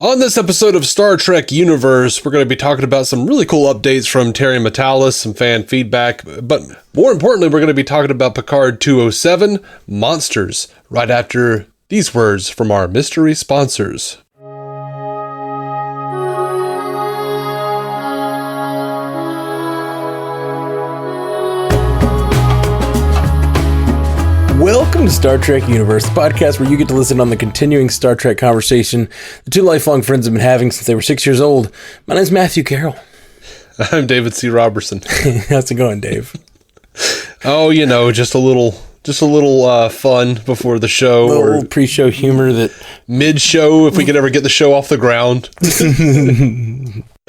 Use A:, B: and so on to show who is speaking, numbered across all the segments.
A: On this episode of Star Trek Universe, we're going to be talking about some really cool updates from Terry Matalas, some fan feedback, but more importantly, we're going to be talking about Picard 207, Monsters, right after these words from our mystery sponsors.
B: Welcome to Star Trek Universe, the podcast where you get to listen on the continuing Star Trek conversation the two lifelong friends have been having since they were 6 years old. My name's Matthew Carroll.
A: I'm David C. Robertson.
B: How's it going, Dave?
A: Oh, you know, just a little fun before the show.
B: A little pre-show humor that...
A: Mid-show, if we could ever get the show off the ground.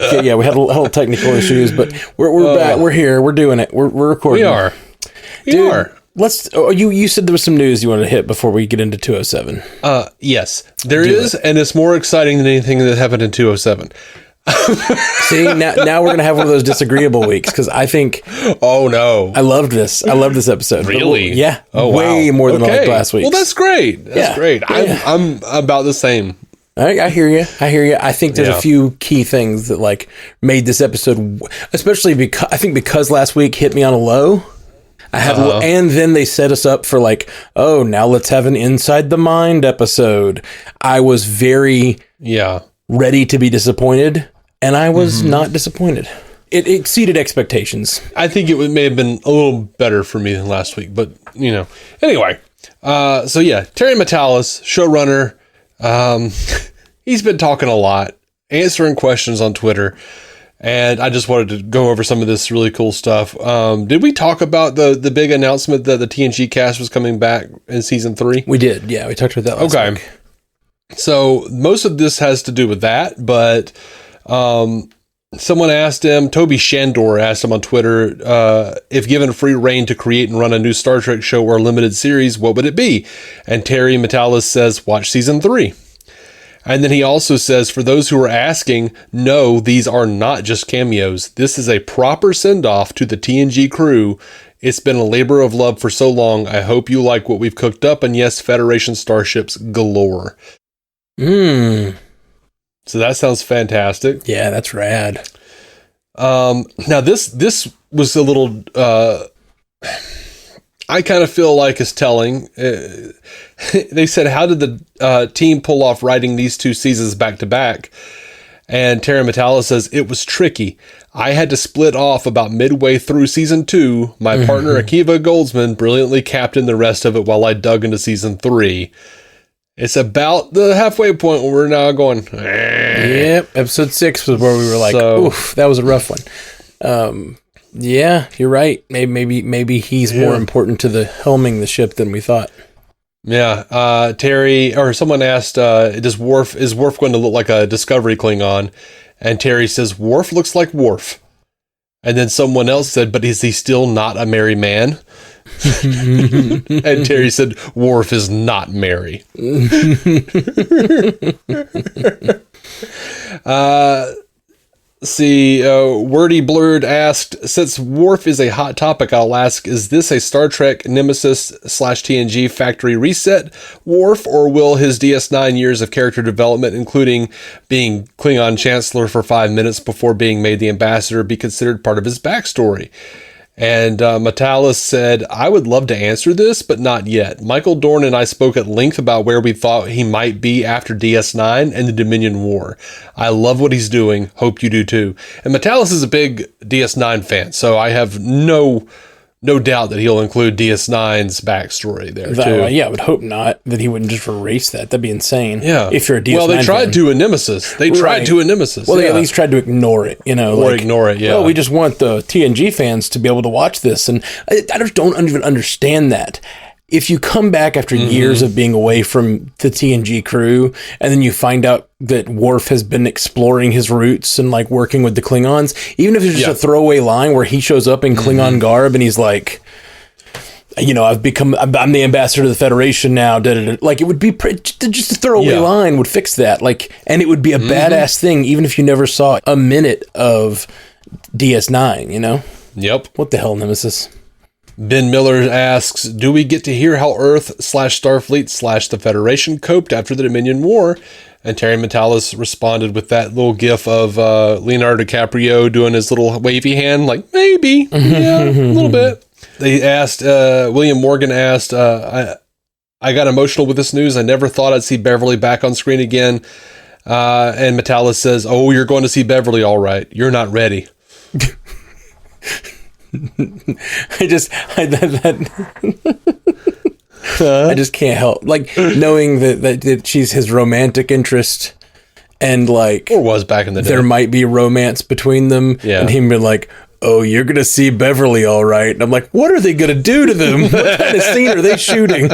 B: Okay, yeah, we had a little technical issues, but we're back. We're here. We're doing it. We're recording.
A: We are.
B: You said there was some news you wanted to hit before we get into 207.
A: Yes, there is, and it's more exciting than anything that happened in 207.
B: See, now we're going to have one of those disagreeable weeks, because I think...
A: Oh, no.
B: I loved this. I love this episode.
A: Really?
B: Yeah.
A: Oh,
B: way
A: wow.
B: more than I liked last week.
A: Well, that's great. That's great.
B: Yeah.
A: I'm about the same.
B: I hear you. I think there's a few key things that made this episode, especially because last week hit me on a low. And then they set us up for now let's have an Inside the Mind episode. I was very ready to be disappointed, and I was not disappointed. It exceeded expectations.
A: I think it may have been a little better for me than last week, but anyway. Terry Matalas, showrunner. He's been talking a lot, answering questions on Twitter. And I just wanted to go over some of this really cool stuff. Did we talk about the big announcement that the TNG cast was coming back in season 3?
B: We did. Yeah, we talked about that last week.
A: So most of this has to do with that, but someone asked him, Toby Shandor asked him on Twitter, if given free reign to create and run a new Star Trek show or limited series, what would it be? And Terry Matalas says, watch season 3. And then he also says, for those who are asking, no, these are not just cameos. This is a proper send-off to the TNG crew. It's been a labor of love for so long. I hope you like what we've cooked up. And yes, Federation starships galore. So that sounds fantastic.
B: Yeah, that's rad.
A: Now, this was a little... I kind of feel like it's telling. They said, how did the team pull off writing these two seasons back to back? And Terry Matalas says, it was tricky. I had to split off about midway through season 2. My partner, Akiva Goldsman, brilliantly captained the rest of it while I dug into season 3. It's about the halfway point where we're now going,
B: Yep, episode 6 was where we were oof, that was a rough one. Yeah, you're right. Maybe he's more important to the helming the ship than we thought.
A: Yeah, Terry, or someone asked, is Worf going to look like a Discovery Klingon? And Terry says, Worf looks like Worf. And then someone else said, but is he still not a merry man? And Terry said, Worf is not merry. Wordy Blurred asked, since Worf is a hot topic, I'll ask, is this a Star Trek Nemesis / TNG factory reset Worf, or will his DS9 years of character development, including being Klingon Chancellor for 5 minutes before being made the ambassador, be considered part of his backstory? And Matalas said, I would love to answer this, but not yet. Michael Dorn and I spoke at length about where we thought he might be after DS9 and the Dominion War. I love what he's doing. Hope you do too. And Matalas is a big DS9 fan, so I have no doubt that he'll include DS9's backstory there too.
B: Yeah, I would hope not, that he wouldn't just erase that. That'd be insane.
A: Yeah.
B: If you're a DS9
A: Well, they tried
B: fan.
A: to in Nemesis. They
B: at least tried to ignore it,
A: ignore it, yeah.
B: Well, we just want the TNG fans to be able to watch this. And I just don't even understand that. If you come back after years of being away from the TNG crew, and then you find out that Worf has been exploring his roots and working with the Klingons, even if it's just a throwaway line where he shows up in Klingon garb and he's like, I'm the ambassador to the Federation now. It would be just a throwaway line would fix that. And it would be a badass thing, even if you never saw a minute of DS9,
A: Yep.
B: What the hell, Nemesis?
A: Ben Miller asks, do we get to hear how Earth / Starfleet / the Federation coped after the Dominion War? And Terry Metalis responded with that little gif of Leonardo DiCaprio doing his little wavy hand, like, maybe, yeah, a little bit. They asked, William Morgan asked, I got emotional with this news. I never thought I'd see Beverly back on screen again. And Metalis says, oh, you're going to see Beverly, all right. You're not ready.
B: I just can't help knowing that she's his romantic interest, and
A: or was back in the day.
B: There might be romance between them, and him be like, oh, you're gonna see Beverly, all right. And I'm like, what are they gonna do to them? What kind of scene are they shooting?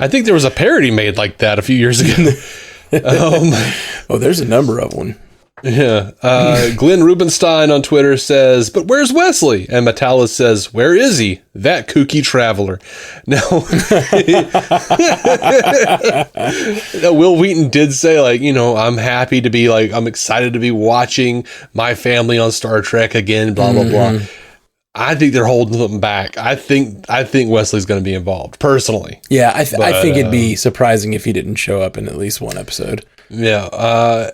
A: I think there was a parody made like that a few years ago.
B: There's a number of them.
A: Yeah. Glenn Rubenstein on Twitter says, but where's Wesley? And Metalis says, where is he? That kooky traveler. Now, Will Wheaton did say, I'm happy to be I'm excited to be watching my family on Star Trek again, blah, blah, blah. I think they're holding them back. I think Wesley's going to be involved, personally.
B: Yeah, I think it'd be surprising if he didn't show up in at least one episode.
A: Yeah.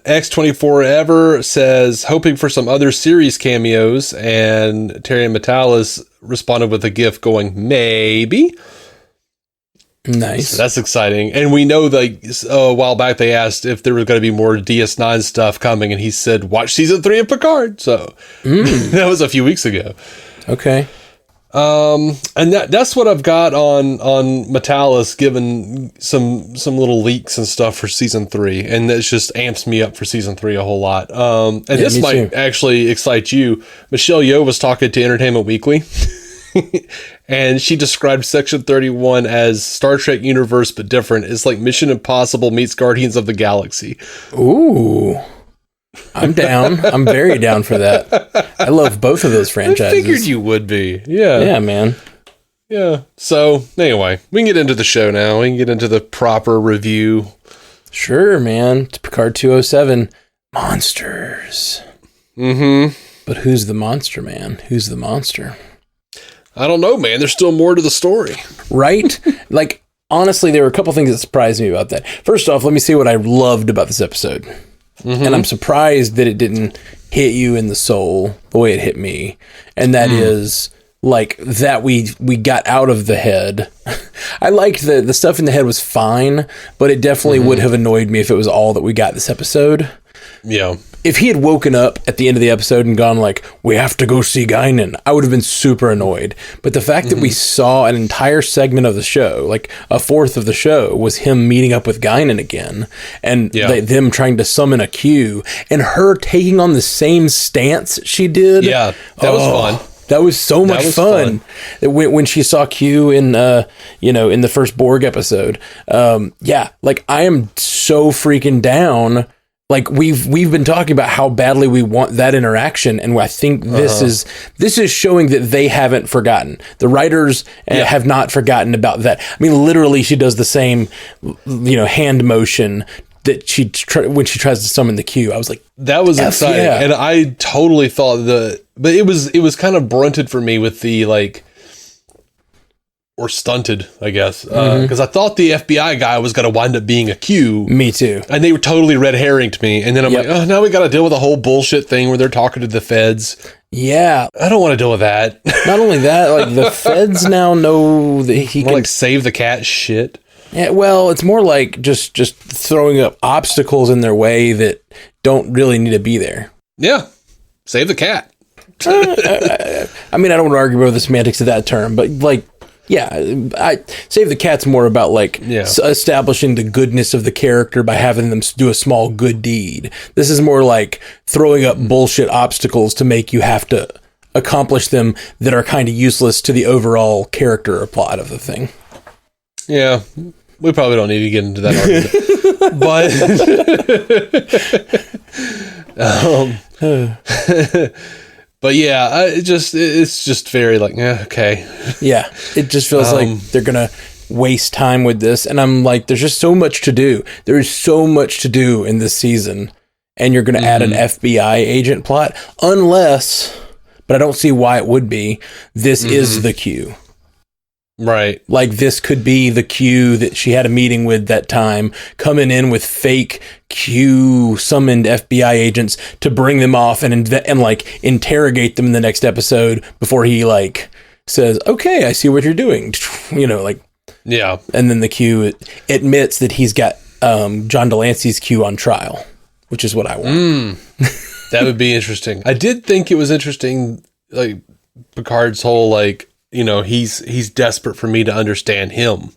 A: X24 Ever says, hoping for some other series cameos, and Terry Metalis responded with a gif going, maybe.
B: Nice.
A: So that's exciting. And we know a while back they asked if there was going to be more DS9 stuff coming, and he said, watch season 3 of Picard. So that was a few weeks ago.
B: Okay.
A: And that's what I've got on Metalis, given some little leaks and stuff for season 3, and that just amps me up for season 3 a whole lot. And this might actually excite you. Michelle Yeoh was talking to Entertainment Weekly, and she described Section 31 as Star Trek universe but different. It's like Mission Impossible meets Guardians of the Galaxy.
B: Ooh. I'm down. I'm very down for that. I love both of those franchises.
A: I figured you would be. Yeah.
B: Yeah, man.
A: Yeah. So, anyway, we can get into the show now. We can get into the proper review.
B: Sure, man. It's Picard 207. Monsters.
A: Mm-hmm.
B: But who's the monster, man? Who's the monster?
A: I don't know, man. There's still more to the story.
B: Right? Honestly, there were a couple things that surprised me about that. First off, let me say what I loved about this episode. And I'm surprised that it didn't hit you in the soul the way it hit me. And that is that we got out of the head. I liked the stuff in the head was fine, but it definitely would have annoyed me if it was all that we got this episode.
A: Yeah.
B: If he had woken up at the end of the episode and gone we have to go see Guinan, I would have been super annoyed. But the fact that we saw an entire segment of the show, a fourth of the show, was him meeting up with Guinan again, and them trying to summon a Q, and her taking on the same stance she did.
A: Yeah, that was fun.
B: That was so much fun. When she saw Q in the first Borg episode. I am so freaking down. We've been talking about how badly we want that interaction, and I think this is showing that they haven't forgotten. The writers have not forgotten about that. I mean, literally, she does the same, hand motion that when she tries to summon the Q. I was like,
A: that was exciting, and I totally thought but it was kind of blunted for me with the or stunted, I guess, because I thought the FBI guy was going to wind up being a Q.
B: Me too.
A: And they were totally red herringed me. And then I'm like, oh, now we got to deal with a whole bullshit thing where they're talking to the feds.
B: Yeah.
A: I don't want to deal with that.
B: Not only that, the feds now know that he
A: more
B: can
A: save the cat shit.
B: Yeah, well, it's more like just throwing up obstacles in their way that don't really need to be there.
A: Yeah. Save the cat.
B: I mean, I don't want to argue about the semantics of that term, but I Save the Cat's more about establishing the goodness of the character by having them do a small good deed. This is more like throwing up bullshit obstacles to make you have to accomplish them that are kind of useless to the overall character or plot of the thing.
A: Yeah, we probably don't need to get into that argument. But yeah, it's just very okay.
B: Yeah, it just feels like they're going to waste time with this. And I'm like, there's just so much to do. There's so much to do in this season. And you're going to add an FBI agent plot. Unless, but I don't see why it would be, this is the Q.
A: Right.
B: Like this could be the Q that she had a meeting with that time, coming in with fake Q summoned FBI agents to bring them off and like interrogate them in the next episode before he like says, "Okay, I see what you're doing." You know, like,
A: yeah.
B: And then the Q admits that he's got John Delancey's Q on trial, which is what I want.
A: That would be interesting. I did think it was interesting, like Picard's whole like, you know, he's desperate for me to understand him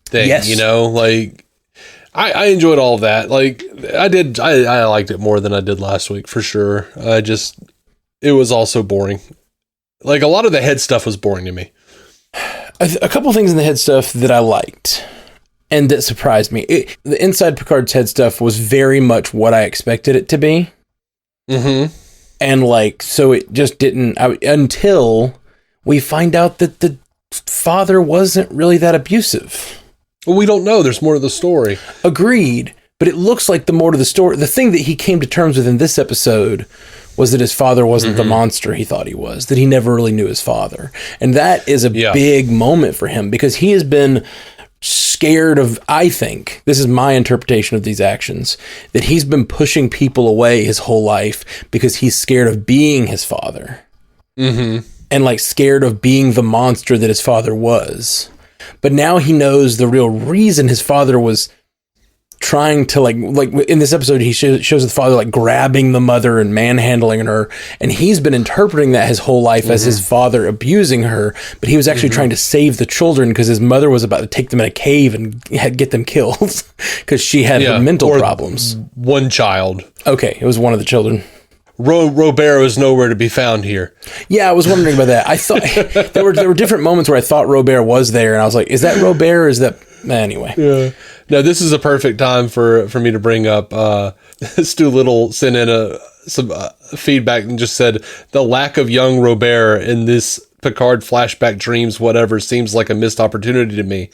A: thing. Yes. You know, like I enjoyed all of that. Like I liked it more than I did last week for sure. It was also boring. Like a lot of the head stuff was boring to me.
B: A couple things in the head stuff that I liked and that surprised me. The inside Picard's head stuff was very much what I expected it to be.
A: Mm-hmm.
B: And like, so it just didn't, until we find out that the father wasn't really that abusive.
A: Well, we don't know. There's more to the story.
B: Agreed. But it looks like the more to the story, the thing that he came to terms with in this episode was that his father wasn't the monster he thought he was, that he never really knew his father. And that is a big moment for him because he has been scared of, I think, this is my interpretation of these actions, that he's been pushing people away his whole life because he's scared of being his father.
A: Mm-hmm.
B: And like scared of being the monster that his father was. But now he knows the real reason his father was trying to like in this episode, he shows the father like grabbing the mother and manhandling her. And he's been interpreting that his whole life as his father abusing her. But he was actually trying to save the children because his mother was about to take them in a cave and get them killed because she had her mental problems.
A: One child.
B: Okay. It was one of the children.
A: Robert is nowhere to be found here.
B: Yeah, I was wondering about that. I thought there were different moments where I thought Robert was there, and I was like, "Is that Robert? Or is that anyway?"
A: Yeah. No, this is a perfect time for me to bring up. Stu Little sent in some feedback and just said the lack of young Robert in this Picard flashback dreams whatever seems like a missed opportunity to me.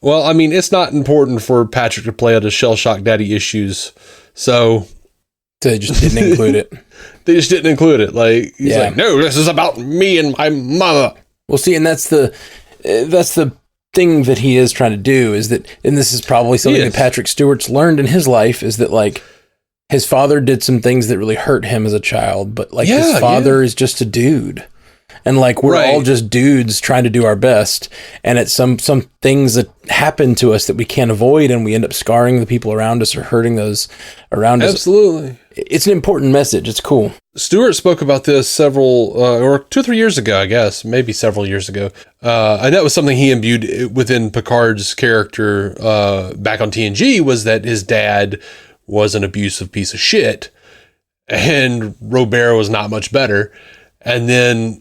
A: Well, I mean, it's not important for Patrick to play out his shell-shock daddy issues, so.
B: They just didn't include it.
A: They just didn't include it. Like he's like, no, this is about me and my mother.
B: Well, see, and that's the thing that he is trying to do is that, and this is probably something that Patrick Stewart's learned in his life, is that like his father did some things that really hurt him as a child, but like his father is just a dude. And like, we're all just dudes trying to do our best. And it's some things that happen to us that we can't avoid. And we end up scarring the people around us or hurting those around us.
A: Absolutely.
B: It's an important message. It's cool.
A: Stewart spoke about this several, or 2 or 3 years ago, I guess, maybe several years ago. And that was something he imbued within Picard's character back on TNG, was that his dad was an abusive piece of shit. And Robert was not much better. And then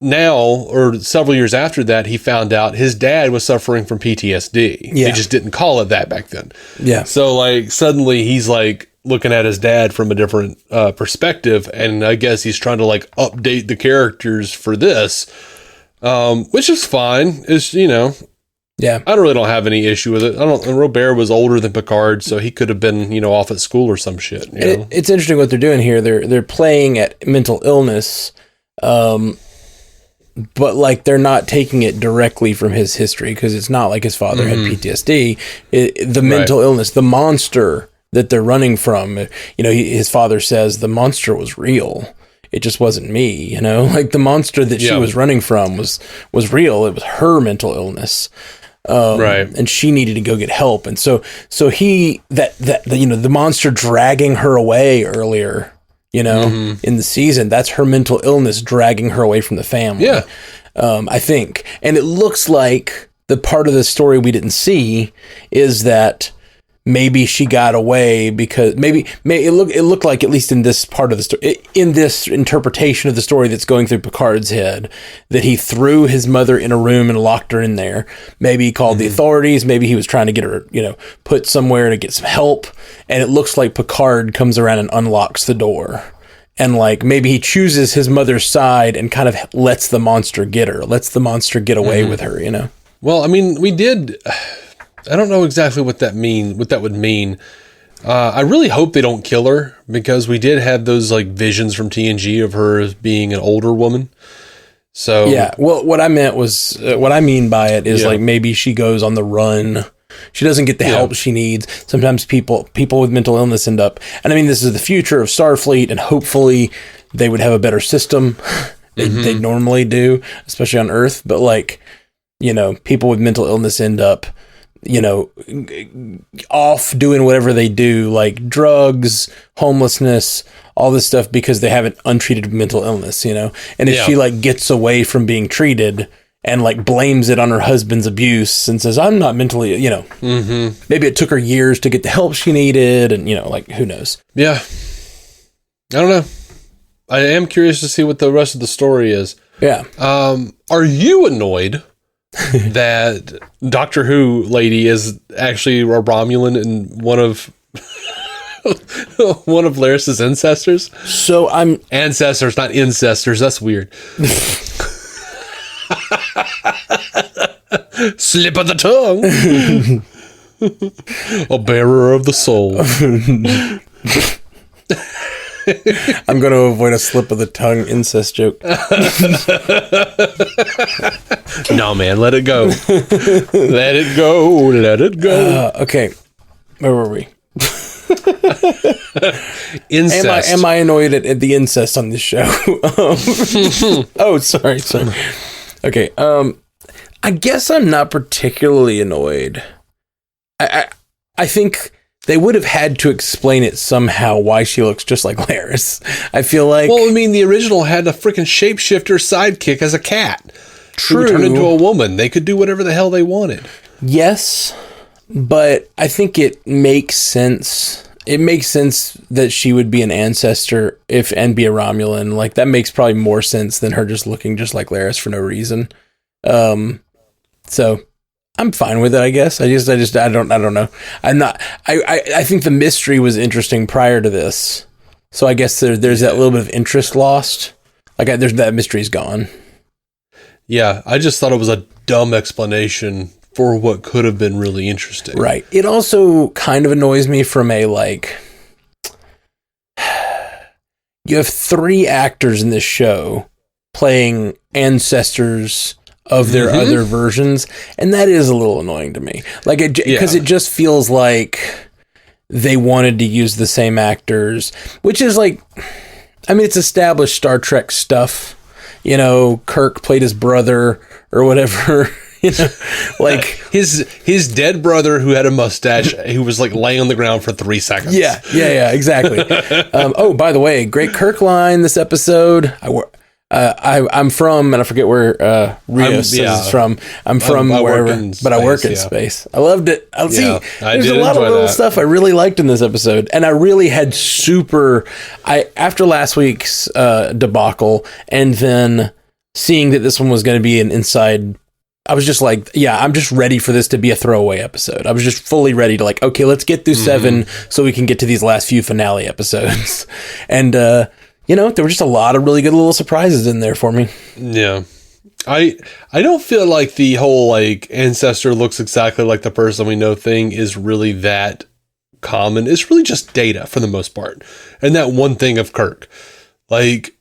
A: now, or several years after that, he found out his dad was suffering from PTSD.
B: Yeah.
A: They just didn't call it that back then.
B: Yeah.
A: So like suddenly he's like looking at his dad from a different perspective, and I guess he's trying to like update the characters for this, which is fine. It's, you know,
B: yeah,
A: I really don't have any issue with it. Robert was older than Picard, so he could have been, you know, off at school or some shit. You know?
B: It's interesting what they're doing here. They're playing at mental illness. But like they're not taking it directly from his history, because it's not like his father had PTSD. The mental illness, the monster that they're running from, you know, his father says the monster was real. It just wasn't me, you know, like the monster that she was running from was real. It was her mental illness. And she needed to go get help. And so you know, the monster dragging her away earlier, you know, in the season, that's her mental illness dragging her away from the family.
A: Yeah.
B: I think. And it looks like the part of the story we didn't see is that maybe she got away because it looked like, at least in this part of the story, in this interpretation of the story that's going through Picard's head, that he threw his mother in a room and locked her in there. Maybe he called the authorities. Maybe he was trying to get her, you know, put somewhere to get some help. And it looks like Picard comes around and unlocks the door. And like, maybe he chooses his mother's side and kind of lets the monster get her, lets the monster get away with her, you know?
A: Well, I mean, I don't know exactly what that would mean. I really hope they don't kill her, because we did have those like visions from TNG of her as being an older woman. So
B: yeah, well, what I meant was what I mean by it is like maybe she goes on the run. She doesn't get the help she needs. Sometimes people with mental illness end up, and I mean, this is the future of Starfleet, and hopefully they would have a better system. They normally do, especially on Earth. But like, you know, people with mental illness end up, you know, off doing whatever they do, like drugs, homelessness, all this stuff, because they have an untreated mental illness, you know? And if she like gets away from being treated and like blames it on her husband's abuse and says, I'm not mentally, you know, maybe it took her years to get the help she needed. And, you know, like, who knows?
A: Yeah. I don't know. I am curious to see what the rest of the story is.
B: Yeah.
A: Are you annoyed that Doctor Who lady is actually a Romulan and one of Laris's ancestors?
B: So I'm
A: ancestors, not incestors. That's weird. Slip of the tongue. A bearer of the soul.
B: I'm going to avoid a slip of the tongue incest joke.
A: No, man, let it go. Let it go. Let it go.
B: Okay. Where were we?
A: Incest.
B: Am I annoyed at the incest on this show? Oh, sorry. Okay. I guess I'm not particularly annoyed. I think they would have had to explain it somehow why she looks just like Laris. I feel like...
A: Well, I mean, the original had a freaking shapeshifter sidekick as a cat.
B: True.
A: Who would turn into a woman. They could do whatever the hell they wanted.
B: Yes, but I think it makes sense. It makes sense that she would be an ancestor and be a Romulan. Like, that makes probably more sense than her just looking just like Laris for no reason. So... I'm fine with it, I guess. I don't know. I think the mystery was interesting prior to this. So I guess there's that little bit of interest lost. Like that mystery's gone.
A: Yeah. I just thought it was a dumb explanation for what could have been really interesting.
B: Right. It also kind of annoys me from a, like, you have 3 actors in this show playing ancestors of their other versions, and that is a little annoying to me. Like, because it just feels like they wanted to use the same actors, which is like, I mean, it's established Star Trek stuff. You know, Kirk played his brother or whatever. You know, like
A: his dead brother who had a mustache, who was like laying on the ground for 3 seconds.
B: Yeah, exactly. Oh, by the way, great Kirk line this episode. I'm from, and I forget where Rios is from. I'm from wherever, but I work in space. I loved it. There's a lot of little stuff I really liked in this episode, and I really had after last week's debacle, and then seeing that this one was going to be an inside. I was just like, yeah, I'm just ready for this to be a throwaway episode. I was just fully ready to like, okay, let's get through 7 so we can get to these last few finale episodes, and. You know, there were just a lot of really good little surprises in there for me.
A: Yeah. I don't feel like the whole, like, ancestor looks exactly like the person we know thing is really that common. It's really just Data for the most part. And that one thing of Kirk. Like,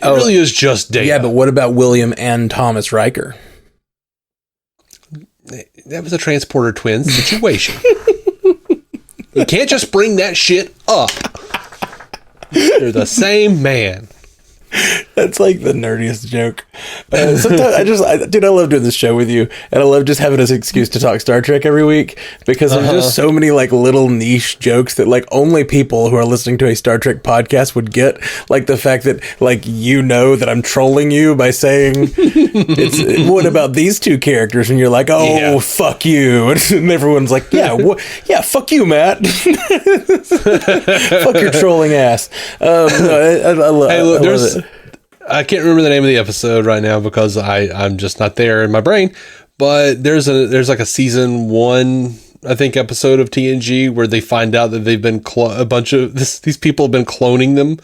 A: it really is just Data.
B: Yeah, but what about William and Thomas Riker?
A: That was a transporter twins situation. You can't just bring that shit up. They're the same man.
B: That's like the nerdiest joke. Sometimes I love doing this show with you, and I love just having this excuse to talk Star Trek every week, because there's just so many like little niche jokes that like only people who are listening to a Star Trek podcast would get. Like the fact that like, you know, that I'm trolling you by saying what about these 2 characters, and you're like, fuck you, and everyone's like, fuck you, Matt. Fuck your trolling ass.
A: I can't remember the name of the episode right now because I'm just not there in my brain. But there's like a season 1, I think, episode of TNG where they find out that they've been these people have been cloning them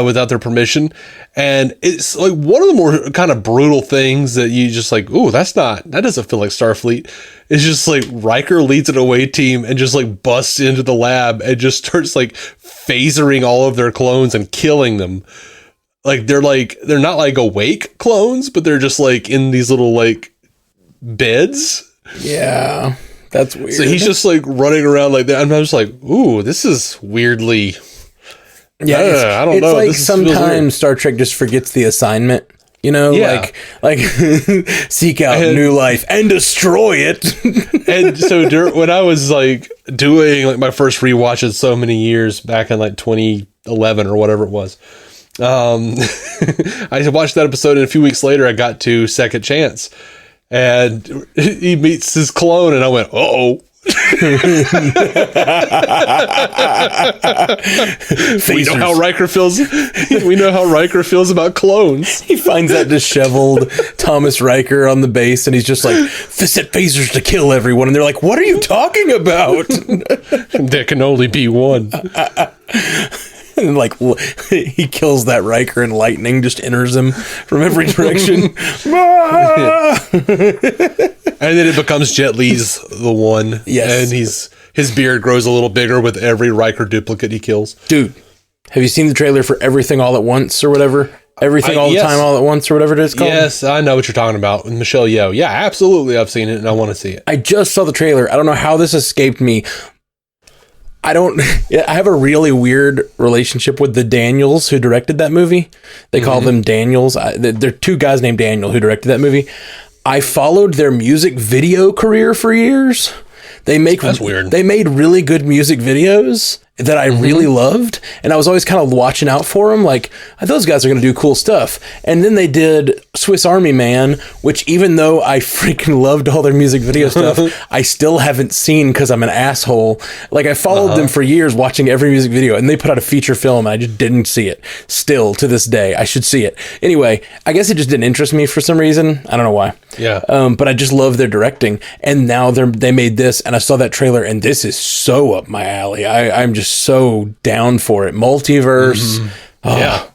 A: without their permission, and it's like one of the more kind of brutal things that you just like, ooh, that doesn't feel like Starfleet. It's just like Riker leads an away team and just like busts into the lab and just starts like phasering all of their clones and killing them. they're not like awake clones, but they're just like in these little like beds.
B: Yeah, that's weird.
A: So he's just like running around like that. And I'm just like, ooh, this is weirdly.
B: Yeah,
A: I don't know.
B: It's like
A: this
B: sometimes Star Trek just forgets the assignment. You know, like seek out new life and destroy it.
A: And so when I was like doing like my first rewatches so many years back in like 2011 or whatever it was, I watched that episode, and a few weeks later I got to Second Chance, and he meets his clone, and I went, uh-oh. We know how Riker feels. We know how Riker feels about clones.
B: He finds that disheveled Thomas Riker on the base, and he's just like, set phasers to kill everyone. And they're like, what are you talking about?
A: There can only be one.
B: And like he kills that Riker, and lightning just enters him from every direction.
A: And then it becomes Jet Li's the one.
B: Yes.
A: And his beard grows a little bigger with every Riker duplicate he kills.
B: Dude, have you seen the trailer for Everything All at Once or whatever? Everything All the Time All at Once or whatever it is called?
A: Yes, I know what you're talking about. With Michelle Yeoh. Yeah, absolutely. I've seen it and I want to see it.
B: I just saw the trailer. I don't know how this escaped me. I have a really weird relationship with the Daniels who directed that movie. They call them Daniels. They're two guys named Daniel who directed that movie. I followed their music video career for years. That's weird. They made really good music videos that I really loved, and I was always kind of watching out for them, like, those guys are going to do cool stuff. And then they did Swiss Army Man, which, even though I freaking loved all their music video stuff, I still haven't seen because I'm an asshole. Like, I followed them for years, watching every music video, and they put out a feature film, and I just didn't see it. Still, to this day, I should see it. Anyway, I guess it just didn't interest me for some reason. I don't know why.
A: Yeah.
B: But I just love their directing, and now they made this, and I saw that trailer, and this is so up my alley. I'm just so down for it. Multiverse.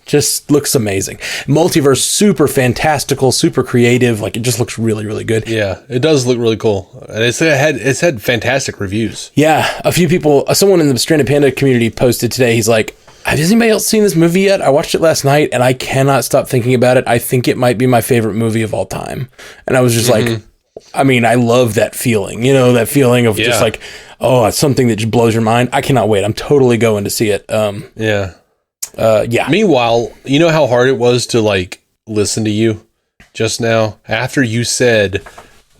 B: Just looks amazing. Multiverse, super fantastical, super creative. Like, it just looks really, really good.
A: Yeah, it does look really cool. And it's had fantastic reviews.
B: Yeah, a few people, someone in the Stranded Panda community posted today, he's like, has anybody else seen this movie yet? I watched it last night and I cannot stop thinking about it. I think it might be my favorite movie of all time. And I was just like, I mean, I love that feeling, that feeling of just like, oh, it's something that just blows your mind. I cannot wait. I'm totally going to see it.
A: Yeah.
B: Yeah.
A: Meanwhile, you know how hard it was to like listen to you just now? After you said,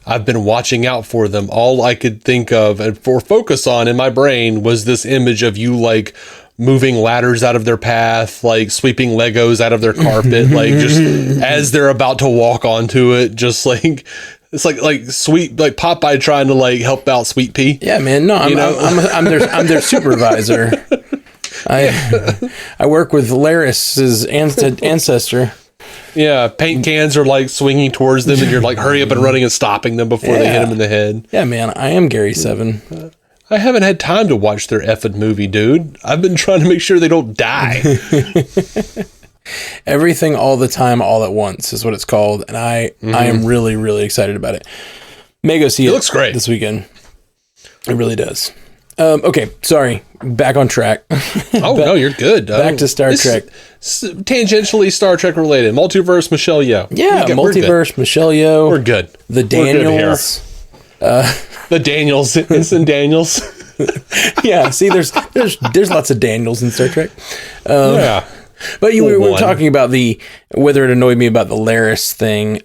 A: I've been watching out for them, all I could think of and focus on in my brain was this image of you like moving ladders out of their path, like sweeping Legos out of their carpet, like just as they're about to walk onto it, just like it's like sweet, like Popeye trying to like help out Sweet Pea.
B: Yeah, man. No, I'm their supervisor. I work with Laris's ancestor.
A: Yeah, paint cans are like swinging towards them, and you're like hurry up and running and stopping them before they hit them in the head.
B: Yeah, man. I am Gary 7.
A: I haven't had time to watch their effing movie, dude. I've been trying to make sure they don't die.
B: Everything All the Time All at Once is what it's called, and I am really, really excited about it. May go see it.
A: It looks great
B: this weekend. It really does. Okay, sorry. Back on track.
A: No, you're good.
B: Back to Star Trek.
A: Tangentially Star Trek related. Multiverse, Michelle Yeoh.
B: Yeah, Multiverse, Michelle Yeoh.
A: We're good.
B: The Daniels.
A: The Daniels. Instant Daniels.
B: Yeah, see, there's lots of Daniels in Star Trek.
A: Yeah.
B: But we were talking about whether it annoyed me about the Laris thing.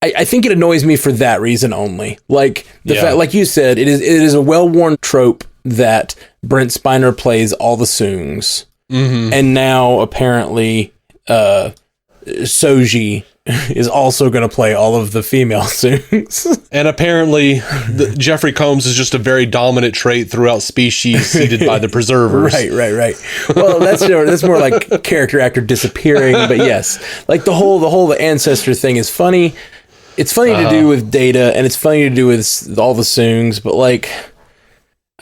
B: I think it annoys me for that reason only. Like the fact, like you said, it is a well-worn trope that Brent Spiner plays all the Soongs, and now apparently Soji is also going to play all of the female Soongs.
A: And apparently Jeffrey Combs is just a very dominant trait throughout species seeded by the preservers.
B: Right. Well, that's more like character actor disappearing, but yes, like the whole ancestor thing is funny. It's funny to do with Data, and it's funny to do with all the Soongs, but like,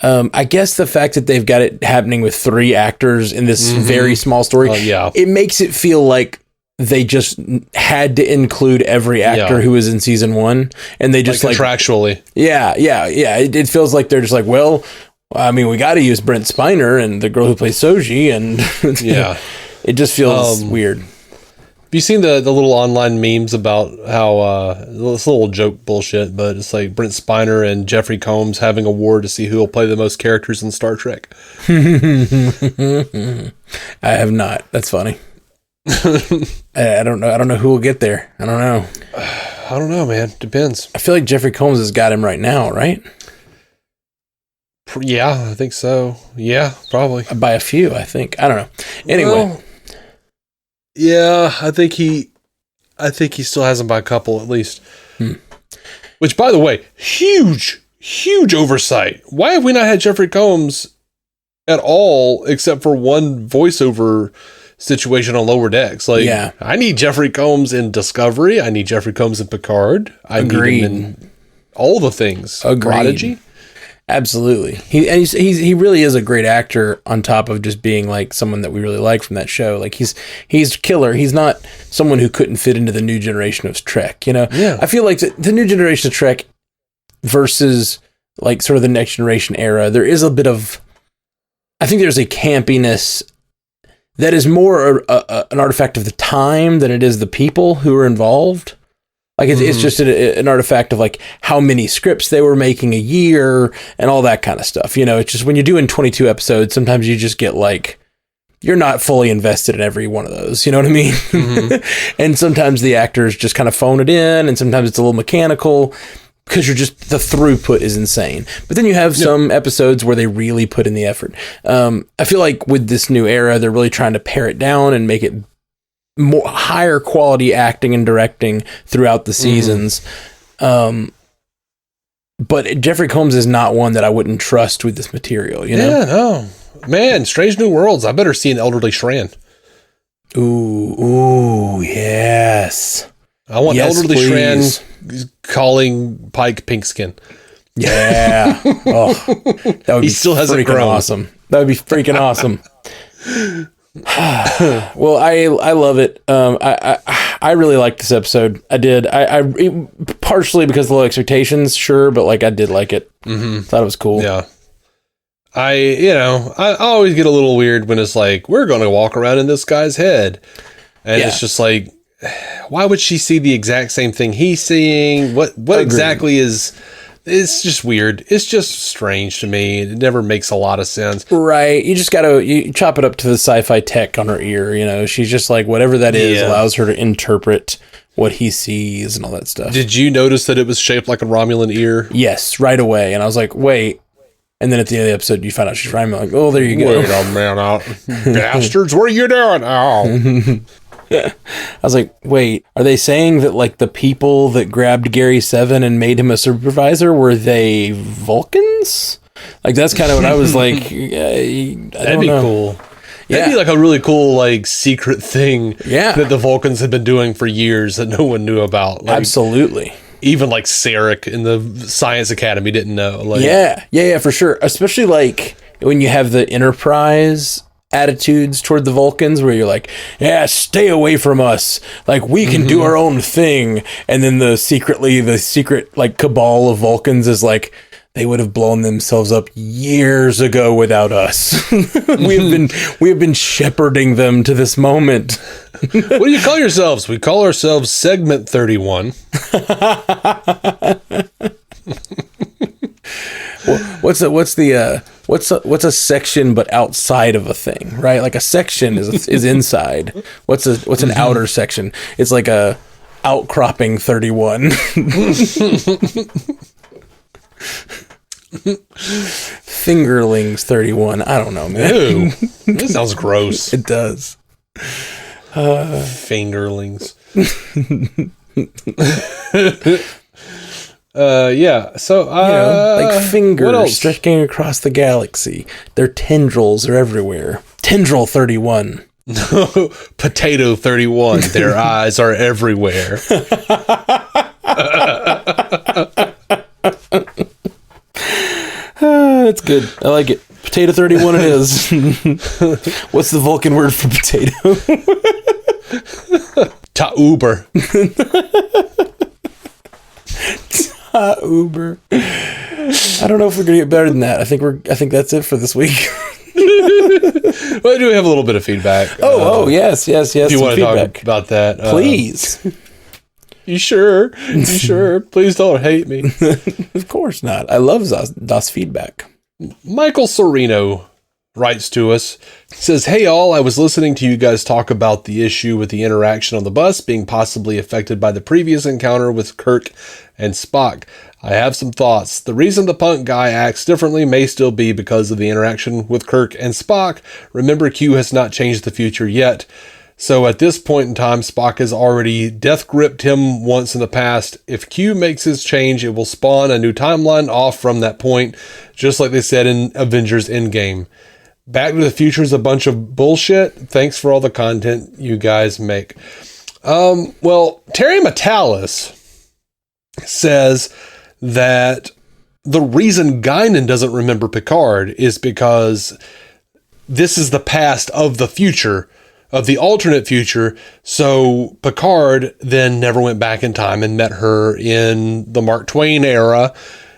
B: I guess the fact that they've got it happening with 3 actors in this very small story, it makes it feel like they just had to include every actor who was in season 1, and they just like
A: contractually.
B: Yeah. It feels like they're just like, well, I mean, we got to use Brent Spiner and the girl who plays Soji, and It just feels weird.
A: Have you seen the little online memes about how this little joke bullshit, but it's like Brent Spiner and Jeffrey Combs having a war to see who will play the most characters in Star Trek?
B: I have not. That's funny. I don't know. I don't know who will get there. I don't know.
A: I don't know, man. Depends.
B: I feel like Jeffrey Combs has got him right now, right?
A: Yeah, I think so. Yeah, probably.
B: By a few, I think. I don't know. Anyway.
A: Well, yeah, I think he still has him by a couple at least. Which, by the way, huge oversight. Why have we not had Jeffrey Combs at all except for one voiceover situation on Lower Decks? Like, yeah. I need Jeffrey Combs in Discovery. I need Jeffrey Combs in Picard. I need him in all the things. Prodigy.
B: Absolutely. He really is a great actor on top of just being like someone that we really like from that show. Like he's killer. He's not someone who couldn't fit into the new generation of Trek, you know?
A: Yeah.
B: I feel like the new generation of Trek versus like sort of the next generation era, there is a bit of, I think there's a campiness that is more an artifact of the time than it is the people who are involved. Like it's just an artifact of like how many scripts they were making a year and all that kind of stuff. You know, it's just when you're doing 22 episodes, sometimes you just get like, you're not fully invested in every one of those. You know what I mean? And sometimes the actors just kind of phone it in, and sometimes it's a little mechanical because the throughput is insane. But then you have some episodes where they really put in the effort. I feel like with this new era, they're really trying to pare it down and make it more higher quality acting and directing throughout the seasons. But Jeffrey Combs is not one that I wouldn't trust with this material, you know?
A: Yeah, no. Man, Strange New Worlds. I better see an elderly Shran.
B: Ooh, yes.
A: I want elderly Shran calling Pike Pinkskin.
B: Yeah. Oh, that would
A: he still hasn't grown.
B: Awesome. That would be freaking awesome. Well, I love it. I really liked this episode. I did. I partially because of the low expectations, sure, but like I did like it. Thought it was cool.
A: Yeah. I always get a little weird when it's like, we're going to walk around in this guy's head. And it's just like, why would she see the exact same thing he's seeing? What exactly is... It's just weird. It's just strange to me. It never makes a lot of sense.
B: Right. You just you chop it up to the sci-fi tech on her ear. You know, she's just like, whatever that is allows her to interpret what he sees and all that stuff.
A: Did you notice that it was shaped like a Romulan ear?
B: Yes, right away. And I was like, wait. And then at the end of the episode, you find out she's Romulan. Like, oh, there you go.
A: Wait a minute. Bastards, what are you doing? Oh.
B: I was like, wait, are they saying that like the people that grabbed Gary Seven and made him a supervisor, were they Vulcans? Like, that's kind of what I was like.
A: That'd be cool. Yeah. That'd be like a really cool, like, secret thing that the Vulcans had been doing for years that no one knew about. Like,
B: absolutely.
A: Even like Sarek in the Science Academy didn't know. Like,
B: yeah, for sure. Especially like when you have the Enterprise attitudes toward the Vulcans where you're like, yeah, stay away from us, like we can do our own thing, and then the secret like cabal of Vulcans is like, they would have blown themselves up years ago without us. we have been shepherding them to this moment.
A: What do you call yourselves? We call ourselves Segment 31.
B: What's a section but outside of a thing, right? Like a section is inside. What's an outer section? It's like a outcropping 31. Fingerlings 31. I don't know, man.
A: Ew, that sounds gross.
B: It does.
A: Fingerlings. So
B: like fingers stretching across the galaxy. Their tendrils are everywhere. Tendril 31.
A: Potato 31. Their eyes are everywhere.
B: That's good. I like it. Potato 31 it is. What's the Vulcan word for potato?
A: Ta-uber.
B: Uber. I don't know if we're gonna get better than that. I think that's it for this week.
A: Well, I do have a little bit of feedback.
B: Yes.
A: If you want to talk about that,
B: please.
A: You sure? You sure? Please don't hate me.
B: Of course not. I love das feedback.
A: Michael Serino writes to us, says, "Hey all, I was listening to you guys talk about the issue with the interaction on the bus being possibly affected by the previous encounter with Kirk and Spock. I have some thoughts. The reason the punk guy acts differently may still be because of the interaction with Kirk and Spock. Remember, Q has not changed the future yet. So at this point in time, Spock has already death gripped him once in the past. If Q makes his change, it will spawn a new timeline off from that point, just like they said in Avengers Endgame. Back to the Future is a bunch of bullshit. Thanks for all the content you guys make." Well, Terry Metalis says that the reason Guinan doesn't remember Picard is because this is the past of the future, of the alternate future. So Picard then never went back in time and met her in the Mark Twain era,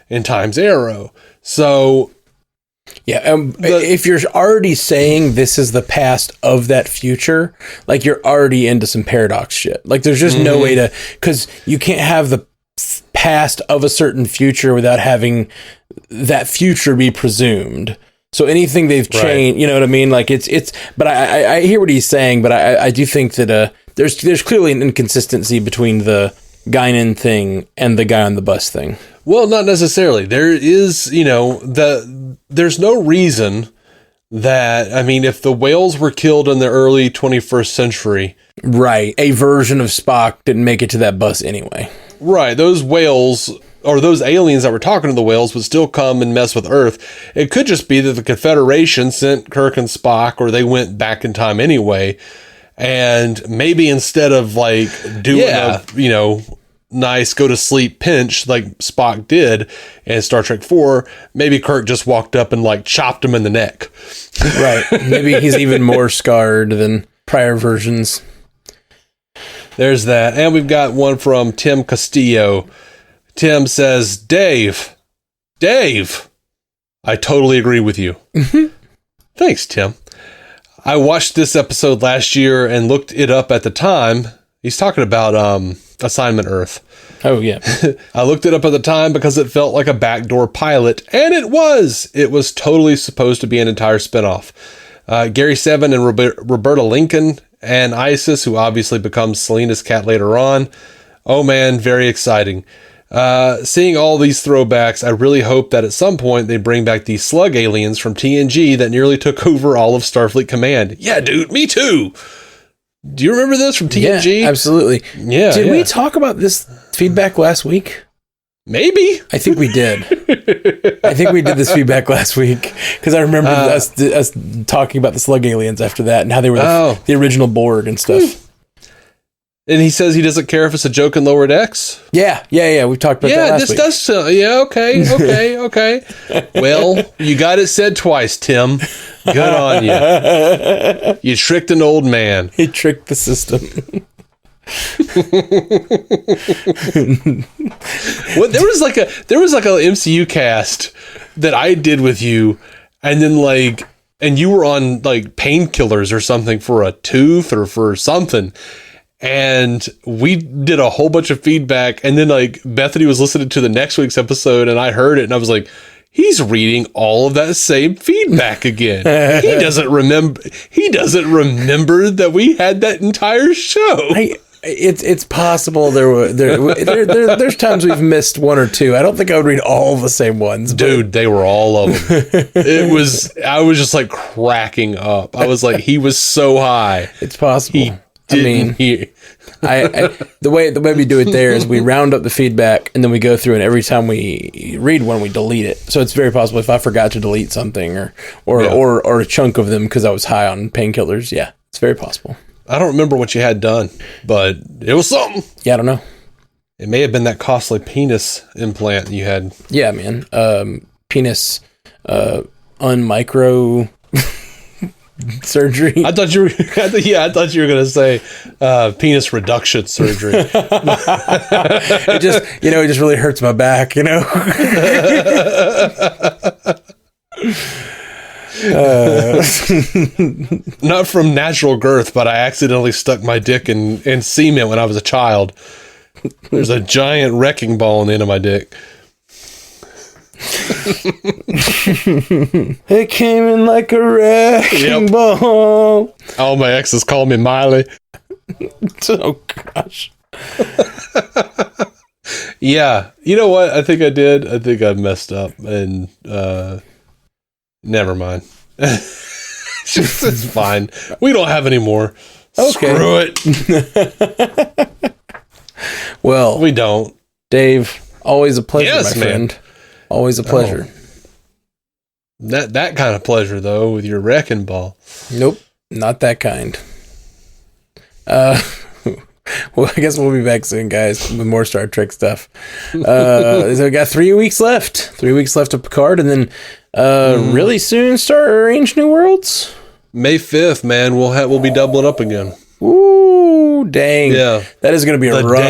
A: in Time's Arrow. So
B: yeah, if you're already saying this is the past of that future, like you're already into some paradox shit. Like there's just no way to, because you can't have the past of a certain future without having that future be presumed. So anything they've changed, you know what I mean? Like it's, but I hear what he's saying, but I do think that there's clearly an inconsistency between the Guinan thing and the guy on the bus thing.
A: Well, not necessarily. There is, there's no reason that, I mean, if the whales were killed in the early 21st century.
B: Right. A version of Spock didn't make it to that bus anyway.
A: Right. Those whales, or those aliens that were talking to the whales, would still come and mess with Earth. It could just be that the Confederation sent Kirk and Spock, or they went back in time anyway. And maybe instead of like doing a, nice go to sleep pinch like Spock did in Star Trek 4, maybe Kirk just walked up and like chopped him in the neck.
B: Right. Maybe he's even more scarred than prior versions.
A: There's that. And we've got one from Tim Castillo. Tim says, Dave, I totally agree with you. Thanks, Tim. I watched this episode last year and looked it up at the time. He's talking about Assignment Earth.
B: Oh, yeah.
A: I looked it up at the time because it felt like a backdoor pilot, and it was. It was totally supposed to be an entire spinoff. Gary Seven and Roberta Lincoln and Isis, who obviously becomes Selena's cat later on. Oh, man, very exciting. Seeing all these throwbacks, I really hope that at some point they bring back these slug aliens from TNG that nearly took over all of Starfleet Command. Yeah, dude, me too. Do you remember this from TNG?
B: Yeah, absolutely.
A: Yeah.
B: Did we talk about this feedback last week?
A: Maybe.
B: I think we did. I think we did this feedback last week because I remember us talking about the slug aliens after that and how they were the original Borg and stuff.
A: And he says he doesn't care if it's a joke in Lower Decks?
B: Yeah. We talked about that last week.
A: Okay. Well, you got it said twice, Tim. Good on you. You tricked an old man.
B: He tricked the system.
A: Well, there was like a MCU cast that I did with you, and then and you were on like painkillers or something for a tooth or for something. And we did a whole bunch of feedback, and then like Bethany was listening to the next week's episode, and I heard it, and I was like, he's reading all of that same feedback again. He doesn't remember that we had that entire show.
B: It's possible there's times we've missed one or two. I don't think I would read all the same ones.
A: Dude, they were all of them. I was just like cracking up. I was like, he was so high.
B: It's possible.
A: The
B: way we do it there is we round up the feedback and then we go through, and every time we read one, we delete it. So it's very possible if I forgot to delete something or a chunk of them because I was high on painkillers. Yeah, it's very possible.
A: I don't remember what you had done, but it was something.
B: Yeah, I don't know.
A: It may have been that costly penis implant you had.
B: Yeah, man. Penis unmicro surgery.
A: I thought you were going to say penis reduction surgery.
B: It just really hurts my back,
A: Not from natural girth, but I accidentally stuck my dick in cement when I was a child. There's a giant wrecking ball on the end of my dick.
B: It came in like a wrecking ball.
A: All my exes call me Miley.
B: Oh, gosh.
A: Yeah. You know what? I think I did. I think I messed up. And never mind. It's fine. We don't have any more. Okay. Screw it.
B: Well,
A: we don't.
B: Dave, always a pleasure, my friend. Man. Always a pleasure.
A: Oh. That kind of pleasure, though, with your wrecking ball.
B: Nope, not that kind. Well, I guess we'll be back soon, guys, with more Star Trek stuff. So we got 3 weeks left. 3 weeks left of Picard, and then really soon start Strange New Worlds.
A: May 5th, man. We'll be doubling up again.
B: Ooh, dang.
A: Yeah.
B: That is going to be a rough.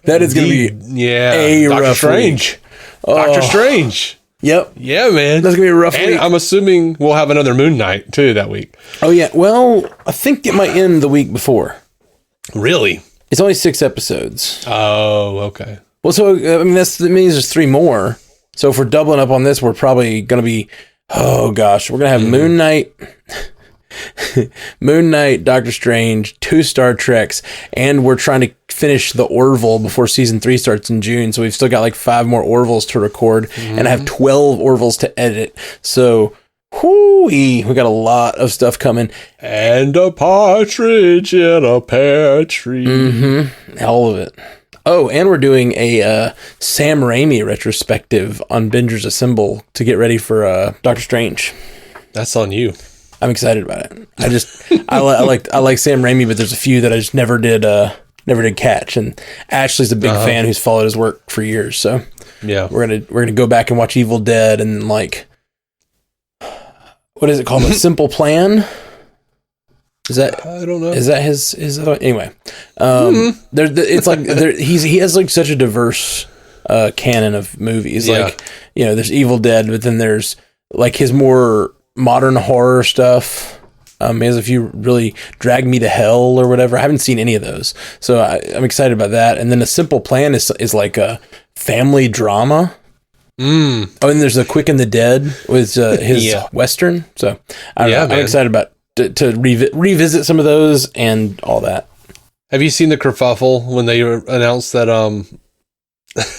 B: That is going to be a
A: Doctor
B: rough
A: Strange.
B: Week.
A: Doctor Strange.
B: Yep.
A: Yeah, man.
B: That's going to be a rough
A: and
B: week.
A: I'm assuming we'll have another Moon Knight, too, that week.
B: Oh, yeah. Well, I think it might end the week before.
A: Really?
B: It's only 6 episodes.
A: Oh, okay.
B: Well, so, I mean, that means there's 3 more. So if we're doubling up on this, we're probably going to be, oh, gosh, we're going to have Moon Knight... Moon Knight, Doctor Strange, 2 Star Treks, and we're trying to finish the Orville before season 3 starts in June. So we've still got like 5 more Orvilles to record, and I have 12 Orvilles to edit. So, we got a lot of stuff coming.
A: And a partridge in a pear tree.
B: Mm-hmm. All of it. Oh, and we're doing a Sam Raimi retrospective on Bingers Assemble to get ready for Doctor Strange.
A: That's on you.
B: I'm excited about it. I like Sam Raimi, but there's a few that I just never did catch. And Ashley's a big fan who's followed his work for years. So
A: yeah,
B: we're gonna go back and watch Evil Dead and like, what is it called? A Simple Plan. Is that
A: I don't know.
B: Is that his anyway? It's like he has like such a diverse canon of movies.
A: Yeah.
B: Like, you know, there's Evil Dead, but then there's like his more modern horror stuff. He has a few really Drag Me to Hell or whatever. I haven't seen any of those, so I'm excited about that. And then A Simple Plan is like a family drama. Oh, and there's A Quick and the Dead with his Western. So I'm excited about to revisit some of those and all that.
A: Have you seen the kerfuffle when they announced that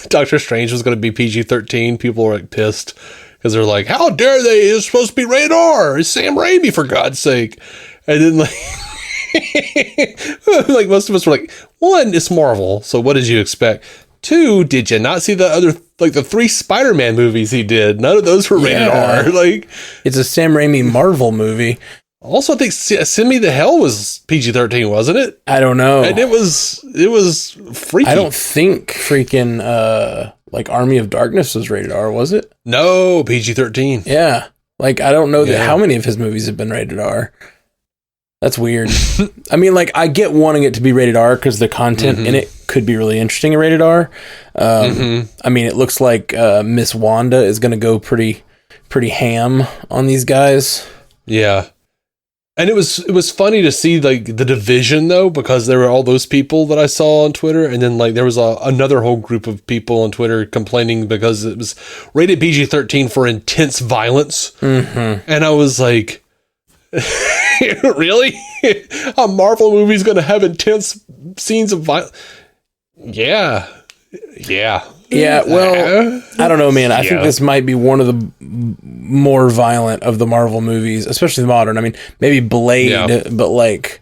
A: Doctor Strange was going to be PG-13? People were like pissed. Because they're like, how dare they? It's supposed to be rated R. It's Sam Raimi, for God's sake. And then, like, like most of us were like, 1, it's Marvel. So what did you expect? 2, did you not see the other, like the 3 Spider-Man movies he did? None of those were rated R. Like,
B: it's a Sam Raimi Marvel movie. Also,
A: I think Send Me to Hell was PG-13, wasn't it?
B: I don't know.
A: And it was freaky.
B: I don't think freaking like Army of Darkness was rated R, was it?
A: No, PG-13.
B: Yeah. Like, I don't know that how many of his movies have been rated R. That's weird. I mean, like, I get wanting it to be rated R because the content in it could be really interesting in rated R. I mean, it looks like Miss Wanda is going to go pretty ham on these guys.
A: Yeah. And it was funny to see like the division though, because there were all those people that I saw on Twitter, and then like there was another whole group of people on Twitter complaining because it was rated PG-13 for intense violence, and I was like, really? A Marvel movie's going to have intense scenes of violence? Yeah.
B: Yeah, well, I don't know, man. I think this might be one of the more violent of the Marvel movies, especially the modern. I mean, maybe Blade, but like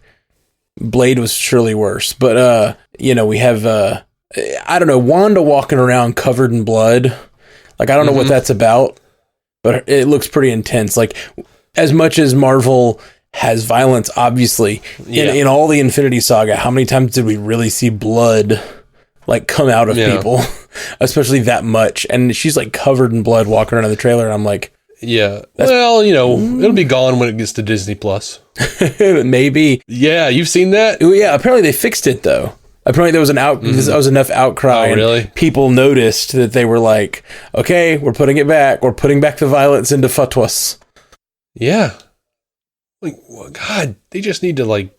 B: Blade was surely worse. But you know, we have I don't know, Wanda walking around covered in blood. Like, I don't know what that's about, but it looks pretty intense. Like, as much as Marvel has violence, obviously, in all the Infinity Saga, how many times did we really see blood like come out of people, especially that much? And she's like covered in blood walking around in the trailer, and I'm like, well, you know, it'll be gone when it gets to Disney Plus. Maybe.
A: Yeah, you've seen that?
B: Yeah, apparently they fixed it though. Apparently there was there was enough outcry.
A: Oh, really?
B: And people noticed that they were like, okay, we're putting it back. We're putting back the violence into fatwas.
A: Yeah. Like, well, God, they just need to, like...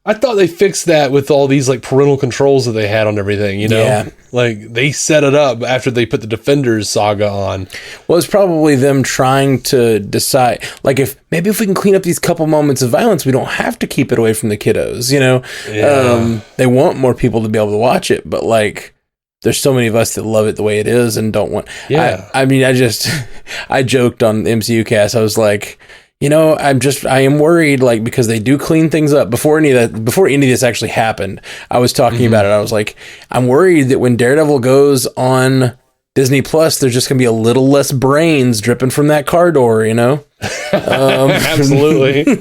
A: I thought they fixed that with all these, like, parental controls that they had on everything, you know?
B: Yeah.
A: Like, they set it up after they put the Defenders saga on.
B: Well, it's probably them trying to decide, like, if we can clean up these couple moments of violence, we don't have to keep it away from the kiddos, you know?
A: Yeah.
B: They want more people to be able to watch it, but, like, there's so many of us that love it the way it is and don't want...
A: Yeah.
B: I mean, I joked on the MCU cast, I was like... You know, I am worried, like, because they do clean things up before any of this actually happened. I was talking about it. I was like, I'm worried that when Daredevil goes on Disney Plus, there's just going to be a little less brains dripping from that car door, you know?
A: Absolutely.
B: You're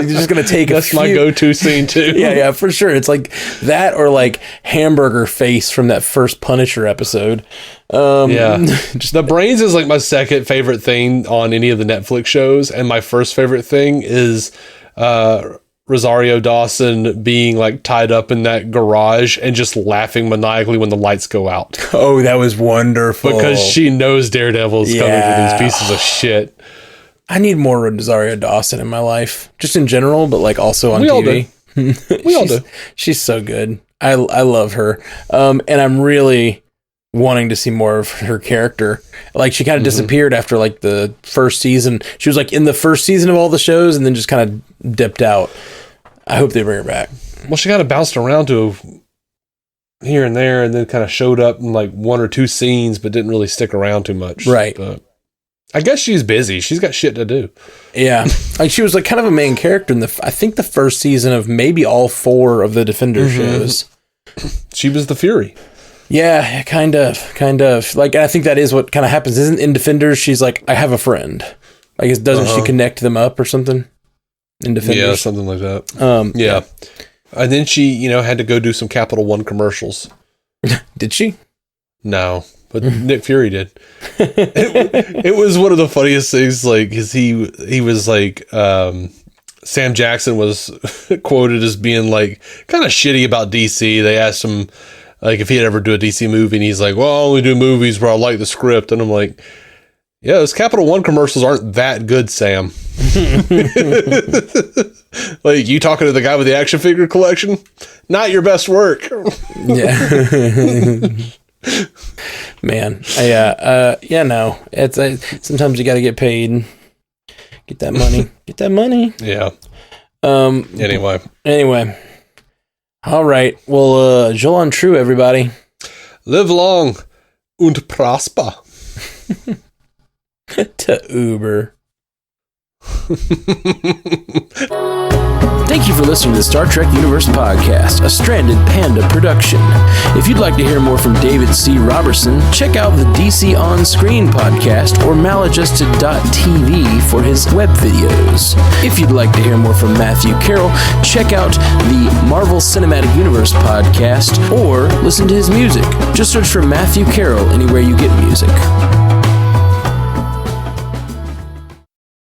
B: just going to take
A: That's my go-to scene, too.
B: Yeah, for sure. It's like that or like Hamburger Face from that first Punisher episode.
A: The brains is like my second favorite thing on any of the Netflix shows, and my first favorite thing is Rosario Dawson being like tied up in that garage and just laughing maniacally when the lights go out.
B: Oh, that was wonderful.
A: Because she knows Daredevil's coming for these pieces of shit.
B: I need more Rosario Dawson in my life, just in general, but like also on TV.
A: We all do.
B: She's so good. I love her. And I'm really wanting to see more of her character. Like, she kind of disappeared after like the first season. She was like in the first season of all the shows and then just kind of dipped out. I hope they bring her back.
A: Well, she kind of bounced around to here and there and then kind of showed up in like one or two scenes but didn't really stick around too much.
B: Right.
A: But I guess she's busy. She's got shit to do.
B: Yeah. Like, she was like kind of a main character in I think the first season of maybe all 4 of the Defender shows.
A: She was the Fury.
B: Yeah, kind of. Like, I think that is what kind of happens. Isn't in Defenders, she's like, I have a friend. Like, doesn't she connect them up or something? In Defenders?
A: Yeah, something like that. Yeah. And then she, had to go do some Capital One commercials.
B: Did she?
A: No, but Nick Fury did. It was one of the funniest things, like, because he was like, Sam Jackson was quoted as being like kind of shitty about DC. They asked him like if he'd ever do a DC movie, and he's like, well, I only do movies where I like the script. And I'm like, yeah, those Capital One commercials aren't that good, Sam. Like, you talking to the guy with the action figure collection? Not your best work.
B: Yeah. Man. No. It's sometimes you got to get paid. Get that money. Get that money.
A: Yeah.
B: Anyway. All right. Well, Jolan True, everybody.
A: Live long und prosper.
B: To Uber. Thank you for listening to the Star Trek Universe Podcast, a Stranded Panda production. If you'd like to hear more from David C. Robertson, check out the DC On Screen podcast or maladjusted.tv for his web videos. If you'd like to hear more from Matthew Carroll, check out the Marvel Cinematic Universe podcast or listen to his music. Just search for Matthew Carroll anywhere you get music.